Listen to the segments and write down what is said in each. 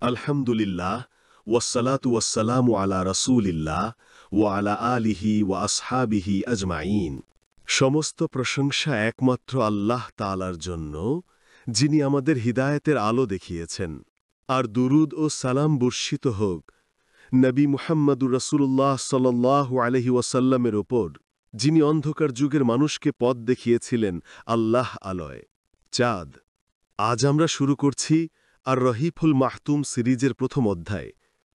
আলহামদুলিল্লাহ ওয়াসসালাতু ওয়াসসালামু আলা রাসূলিল্লাহ ওয়া আলা আলিহি ওয়া আসহাবিহি আজমাইন। সমস্ত প্রশংসা একমাত্র আল্লাহ তাআলার জন্য, যিনি আমাদের হিদায়াতের আলো দেখিয়েছেন। আর দুরুদ ও সালাম বর্ষিত হোক নবী মুহাম্মদুর রাসূলুল্লাহ সাল্লাল্লাহু আলাইহি ওয়াসাল্লামের ওপর, যিনি অন্ধকার যুগের মানুষকে পথ দেখিয়েছিলেন আল্লাহ আলোয়। চাঁদ। আজ আমরা শুরু করছি আর রহিফুল মাহতুম সিরিজের প্রথম অধ্যায়,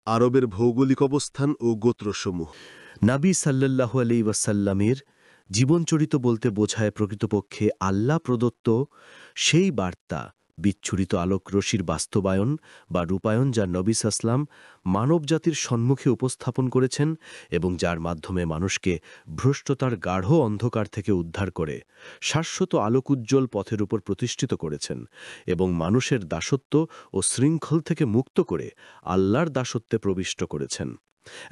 আরবের ভৌগোলিক অবস্থান ও গোত্রসমূহ। নাবী সাল্লাল্লাহু আলাইহি ওয়াসাল্লামের জীবনচরিত বলতে বোঝায় প্রকৃতপক্ষে আল্লাহ প্রদত্ত সেই বার্তা, বিচ্ছুরিত আলোক রশির বাস্তবায়ন বা রূপায়ণ, যা নবী সাল্লাল্লাহু মানবজাতির সম্মুখে উপস্থাপন করেছেন এবং যার মাধ্যমে মানুষকে ভ্রষ্টতার গাঢ় অন্ধকার থেকে উদ্ধার করে শাশ্বত আলোকোজ্জ্বল পথের উপর প্রতিষ্ঠিত করেছেন এবং মানুষের দাসত্ব ও শৃঙ্খল থেকে মুক্ত করে আল্লাহর দাসত্বে প্রবিষ্ট করেছেন।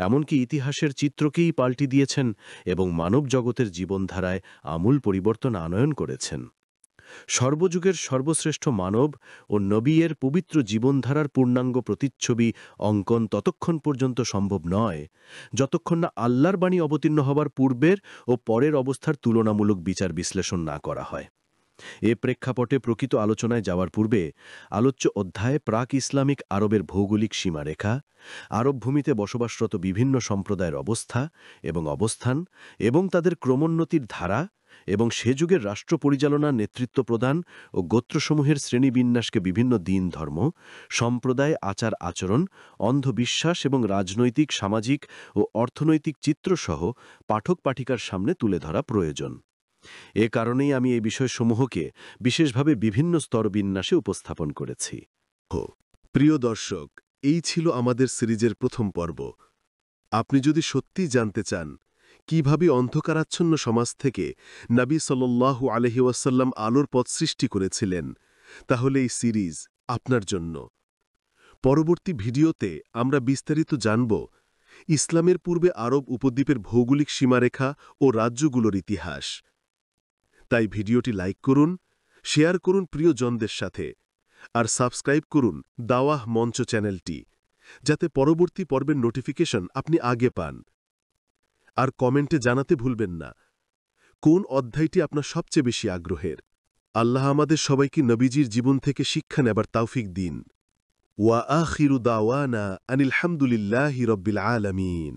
এমনকি ইতিহাসের চিত্রকেই পাল্টে দিয়েছেন এবং মানব জগতের জীবনধারায় আমূল পরিবর্তন আনয়ন করেছেন। সর্বযুগের সর্বশ্রেষ্ঠ মানব ও নবীর পবিত্র জীবনধারার পূর্ণাঙ্গ প্রতিচ্ছবি অঙ্কন ততক্ষণ পর্যন্ত সম্ভব নয়, যতক্ষণ না আল্লাহর বাণী অবতীর্ণ হবার পূর্বের ও পরের অবস্থার তুলনামূলক বিচার বিশ্লেষণ না করা হয়। এ প্রেক্ষাপটে প্রকৃত আলোচনায় যাওয়ার পূর্বে আলোচ্য অধ্যায়ে প্রাক ইসলামিক আরবের ভৌগোলিক সীমারেখা, আরব ভূমিতে বসবাসরত বিভিন্ন সম্প্রদায়ের অবস্থা এবং অবস্থান এবং তাদের ক্রমোন্নতির ধারা এবং সে যুগের রাষ্ট্র পরিচালনার নেতৃত্ব প্রদান ও গোত্রসমূহের শ্রেণীবিন্যাসকে বিভিন্ন দিন, ধর্ম, সম্প্রদায়, আচার আচরণ, অন্ধবিশ্বাস এবং রাজনৈতিক, সামাজিক ও অর্থনৈতিক চিত্রসহ পাঠক পাঠিকার সামনে তুলে ধরা প্রয়োজন। এ কারণেই আমি এই বিষয়সমূহকে বিশেষভাবে বিভিন্ন স্তরবিন্যাসে উপস্থাপন করেছি। প্রিয় দর্শক, এই ছিল আমাদের সিরিজের প্রথম পর্ব। আপনি যদি সত্যিই জানতে চান কিভাবে অন্ধকারাচ্ছন্ন সমাজ থেকে নবী সাল্লাল্লাহু আলাইহি ওয়াসাল্লাম আলোর পথ সৃষ্টি করেছিলেন, তাহলে এই সিরিজ আপনার জন্য। পরবর্তী ভিডিওতে আমরা বিস্তারিত জানব ইসলামের পূর্বে আরব উপদ্বীপের ভৌগোলিক সীমারেখা ও রাজ্যগুলোর ইতিহাস। তাই ভিডিওটি লাইক করুন, শেয়ার করুন প্রিয়জনদের সাথে, আর সাবস্ক্রাইব করুন দাওয়াহ মঞ্চ চ্যানেলটি, যাতে পরবর্তী পর্বের নোটিফিকেশন আপনি আগে পান। আর কমেন্টে জানাতে ভুলবেন না কোন অধ্যায়টি আপনার সবচেয়ে বেশি আগ্রহের। আল্লাহ আমাদের সবাইকে নবীজির জীবন থেকে শিক্ষা নেবার তৌফিক দিন। ওয়া আখিরু দাওয়ানা আনিল হামদুলিল্লাহি রাব্বিল আলামিন।